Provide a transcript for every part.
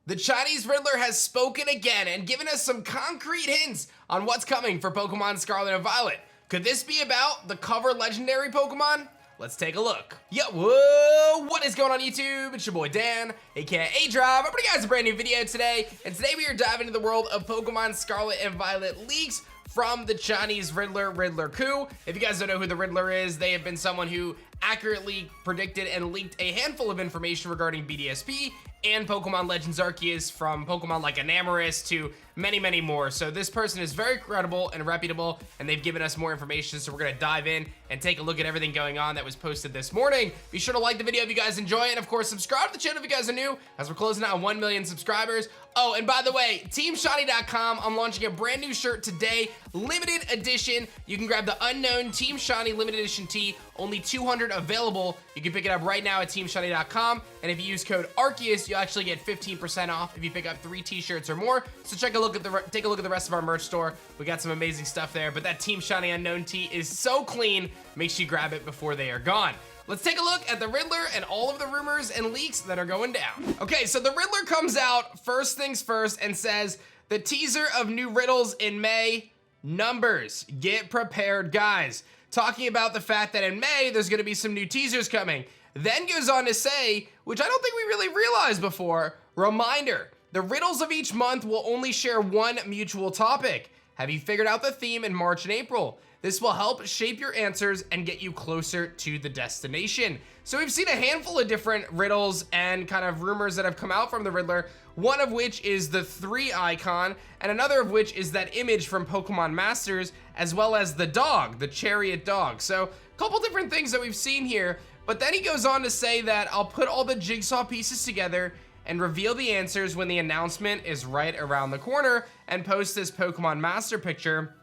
The Chinese Riddler has spoken again and given us some concrete hints on what's coming for Pokemon Scarlet and Violet. Could this be about the cover legendary Pokemon? Let's take a look. Yo, whoa, what is going on YouTube? It's your boy Dan, aka A-Drive. I'm bringing you guys a brand new video today, and today we are diving into the world of Pokemon Scarlet and Violet leaks from the Chinese Riddler, Riddler Khus. If you guys don't know who the Riddler is, they have been someone who accurately predicted and leaked a handful of information regarding BDSP and Pokemon Legends Arceus, from Pokemon like Enamorus to many, many more. So this person is very credible and reputable, and they've given us more information, so we're gonna dive in and take a look at everything going on that was posted this morning. Be sure to like the video if you guys enjoy it, and of course subscribe to the channel if you guys are new, as we're closing out on 1 million subscribers. Oh, and by the way, TeamShiny.com, I'm launching a brand new shirt today, limited edition. You can grab the Unknown Team Shiny limited edition tee, only 200 available. You can pick it up right now at TeamShiny.com, and if you use code Arceus, you'll actually get 15% off if you pick up 3 t-shirts or more. So take a look at the rest of our merch store. We got some amazing stuff there, but that Team Shiny Unknown tee is so clean. Make sure you grab it before they are gone. Let's take a look at the Riddler and all of the rumors and leaks that are going down. Okay, so the Riddler comes out first things first and says, the teaser of new riddles in May, numbers. Get prepared, guys. Talking about the fact that in May, there's gonna be some new teasers coming. Then goes on to say, which I don't think we really realized before, reminder, the riddles of each month will only share one mutual topic. Have you figured out the theme in March and April? This will help shape your answers and get you closer to the destination. So we've seen a handful of different riddles and kind of rumors that have come out from the Riddler, one of which is the 3 icon, and another of which is that image from Pokemon Masters, as well as the dog, the chariot dog. So a couple different things that we've seen here, but then he goes on to say that I'll put all the jigsaw pieces together and reveal the answers when the announcement is right around the corner, and post this Pokemon Master picture,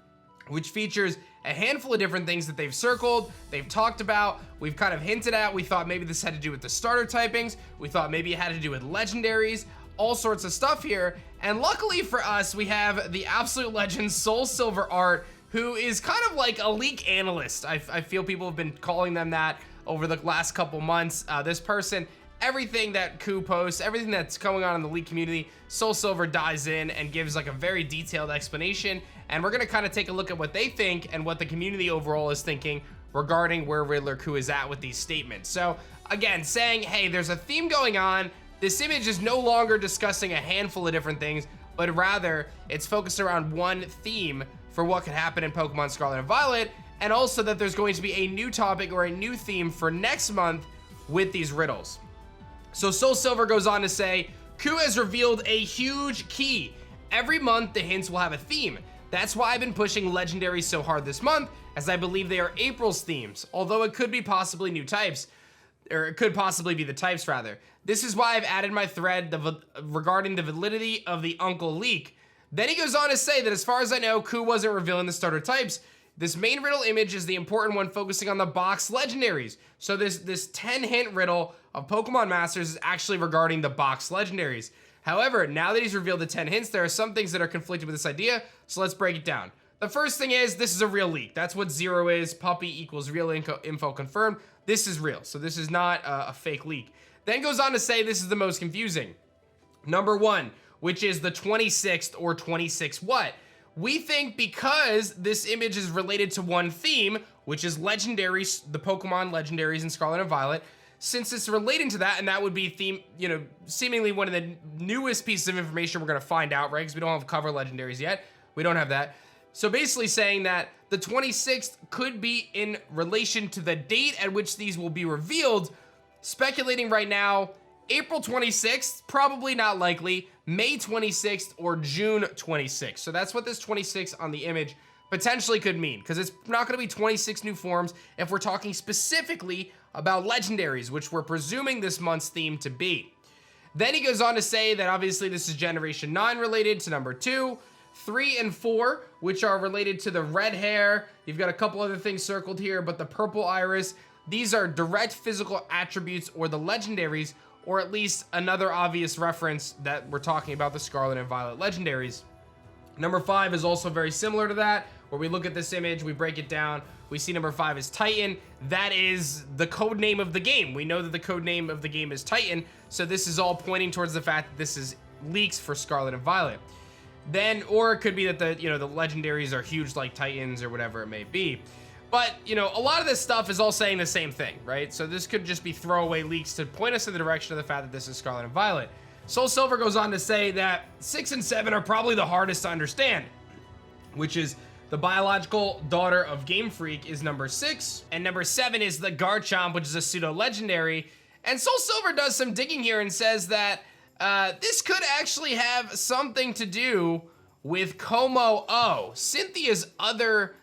which features a handful of different things that they've circled, they've talked about, we've kind of hinted at. We thought maybe this had to do with the starter typings, we thought maybe it had to do with legendaries, all sorts of stuff here. And luckily for us, we have the absolute legend Soul Silver Art, who is kind of like a leak analyst. I feel people have been calling them that over the last couple months. This person, everything that Khus posts, everything that's going on in the leak community, Soul Silver dives in and gives like a very detailed explanation. And we're gonna kind of take a look at what they think and what the community overall is thinking regarding where Riddler Khus is at with these statements. So again, saying, hey, there's a theme going on. This image is no longer discussing a handful of different things, but rather it's focused around one theme for what could happen in Pokemon Scarlet and Violet, and also that there's going to be a new topic or a new theme for next month with these riddles. So Soul Silver goes on to say, Khus has revealed a huge key. Every month, the hints will have a theme. That's why I've been pushing legendaries so hard this month, as I believe they are April's themes, although it could be possibly new types, or it could possibly be the types rather. This is why I've added my thread regarding the validity of the Uncle leak. Then he goes on to say that as far as I know, Khus wasn't revealing the starter types. This main riddle image is the important one, focusing on the box legendaries. So this 10 hint riddle of Pokemon Masters is actually regarding the box legendaries. However, now that he's revealed the 10 hints, there are some things that are conflicted with this idea, so let's break it down. The first thing is, this is a real leak. That's what 0 is, puppy equals real info confirmed. This is real, so this is not a fake leak. Then goes on to say this is the most confusing. Number 1, which is the 26th or 26 what? We think because this image is related to one theme, which is legendaries, the Pokemon legendaries in Scarlet and Violet, since it's relating to that, and that would be theme, you know, seemingly one of the newest pieces of information we're gonna find out, right? Because we don't have cover legendaries yet. We don't have that. So basically saying that the 26th could be in relation to the date at which these will be revealed. Speculating right now, April 26th, probably not likely, May 26th or June 26th. So that's what this 26 on the image potentially could mean, because it's not going to be 26 new forms if we're talking specifically about legendaries, which we're presuming this month's theme to be. Then he goes on to say that obviously this is Generation 9 related to number 2, 3, and 4, which are related to the red hair. You've got a couple other things circled here, but the purple iris, these are direct physical attributes or the legendaries, or at least another obvious reference that we're talking about the Scarlet and Violet legendaries. Number 5 is also very similar to that, where we look at this image, we break it down, we see number 5 is Titan. That is the code name of the game. We know that the code name of the game is Titan, so this is all pointing towards the fact that this is leaks for Scarlet and Violet. Then, or it could be that the legendaries are huge like Titans or whatever it may be. But, a lot of this stuff is all saying the same thing, right? So this could just be throwaway leaks to point us in the direction of the fact that this is Scarlet and Violet. Soul Silver goes on to say that 6 and 7 are probably the hardest to understand, which is the biological daughter of Game Freak is number 6, and number 7 is the Garchomp, which is a pseudo-legendary. And Soul Silver does some digging here and says that this could actually have something to do with Como-O. Cynthia's other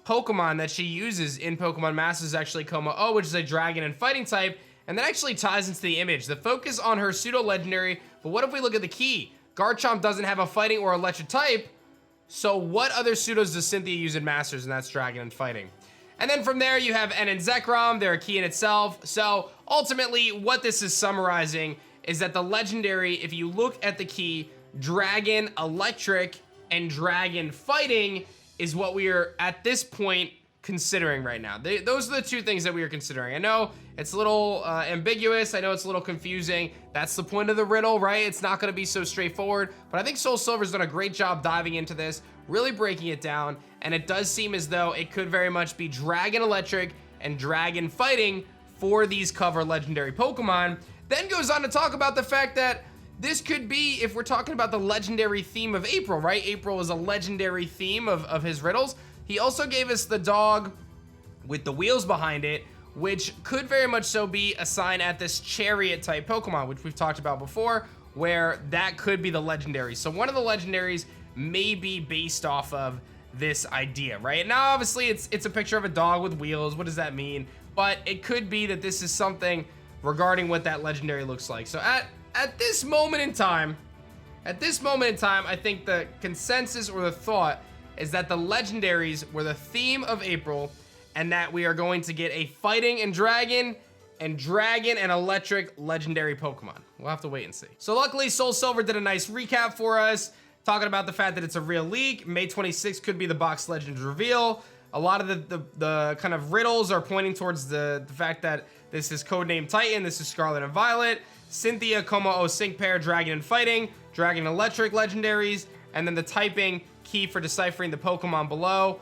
Pokemon that she uses in Pokemon Masters is actually Como-O, which is a dragon and fighting type, and that actually ties into the image. The focus on her pseudo-legendary, but what if we look at the key? Garchomp doesn't have a fighting or electric type, so what other pseudos does Cynthia use in Masters, and that's dragon and fighting? And then from there, you have N and Zekrom. They're a key in itself. So ultimately, what this is summarizing is that the legendary, if you look at the key, dragon, electric, and dragon fighting is what we are, at this point, considering right now. Those are the two things that we are considering. I know it's a little ambiguous. I know it's a little confusing. That's the point of the riddle, right? It's not going to be so straightforward, but I think Soul Silver's done a great job diving into this, really breaking it down, and it does seem as though it could very much be Dragon Electric and Dragon Fighting for these cover legendary Pokemon. Then goes on to talk about the fact that this could be, if we're talking about the legendary theme of April, right? April is a legendary theme of his riddles. He also gave us the dog with the wheels behind it, which could very much so be a sign at this chariot type Pokemon, which we've talked about before, where that could be the legendary. So one of the legendaries may be based off of this idea, right? Now, obviously, it's a picture of a dog with wheels. What does that mean? But it could be that this is something regarding what that legendary looks like. So at this moment in time, I think the consensus or the thought is that the legendaries were the theme of April, and that we are going to get a fighting and dragon and electric legendary Pokemon. We'll have to wait and see. So luckily, Soul Silver did a nice recap for us, talking about the fact that it's a real leak. May 26th could be the box legends reveal. A lot of the kind of riddles are pointing towards the fact that this is codename Titan, this is Scarlet and Violet, Cynthia, Como-O, Sync Pair, Dragon and Fighting, Dragon Electric legendaries, and then the typing key for deciphering the Pokemon below.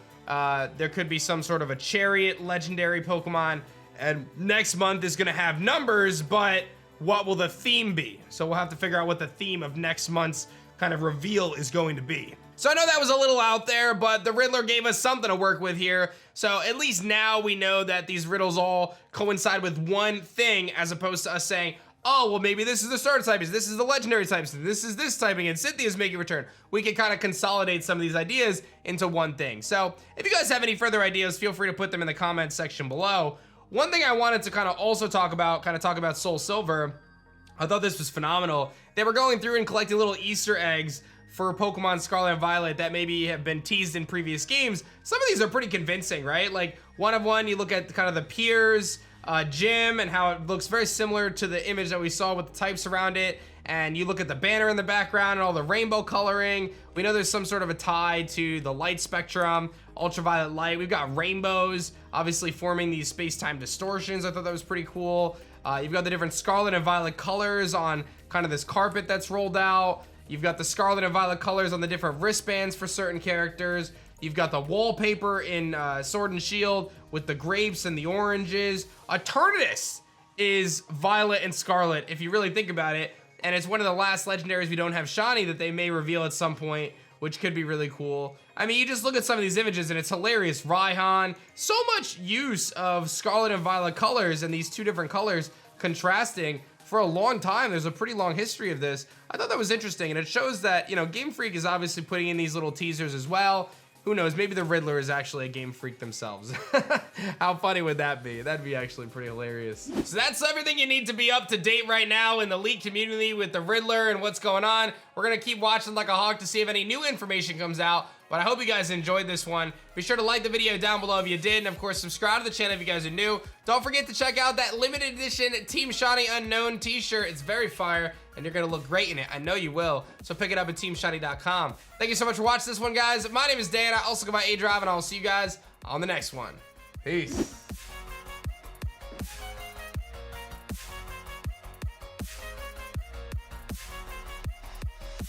There could be some sort of a chariot legendary Pokemon, and next month is gonna have numbers, but what will the theme be? So we'll have to figure out what the theme of next month's kind of reveal is going to be. So I know that was a little out there, but the Riddler gave us something to work with here. So at least now we know that these riddles all coincide with one thing, as opposed to us saying, oh, well, maybe this is the starter typing, this is the legendary types, this is this typing, and Cynthia's making a return. We can kind of consolidate some of these ideas into one thing. So if you guys have any further ideas, feel free to put them in the comments section below. One thing I wanted to kind of also talk about Soul Silver, I thought this was phenomenal. They were going through and collecting little Easter eggs for Pokemon Scarlet and Violet that maybe have been teased in previous games. Some of these are pretty convincing, right? Like one of one, you look at kind of the Piers gym and how it looks very similar to the image that we saw with the types around it, and you look at the banner in the background and all the rainbow coloring. We know there's some sort of a tie to the light spectrum, ultraviolet light. We've got rainbows obviously forming these space-time distortions. I thought that was pretty cool. You've got the different Scarlet and Violet colors on kind of this carpet that's rolled out. You've got the Scarlet and Violet colors on the different wristbands for certain characters. You've got the wallpaper in Sword and Shield with the grapes and the oranges. Eternatus is Violet and Scarlet, if you really think about it. And it's one of the last legendaries we don't have shiny that they may reveal at some point, which could be really cool. I mean, you just look at some of these images and it's hilarious. Raihan, so much use of Scarlet and Violet colors and these two different colors contrasting for a long time. There's a pretty long history of this. I thought that was interesting, and it shows that, you know, Game Freak is obviously putting in these little teasers as well. Who knows, maybe the Riddler is actually a Game Freak themselves. How funny would that be? That'd be actually pretty hilarious. So that's everything you need to be up to date right now in the leak community with the Riddler and what's going on. We're gonna keep watching like a hawk to see if any new information comes out, but I hope you guys enjoyed this one. Be sure to like the video down below if you did, and of course subscribe to the channel if you guys are new. Don't forget to check out that limited edition Team Shiny Unknown t-shirt. It's very fire, and you're gonna look great in it. I know you will. So pick it up at teamshiny.com. Thank you so much for watching this one, guys. My name is Dan. I also go by A-Drive, and I'll see you guys on the next one. Peace.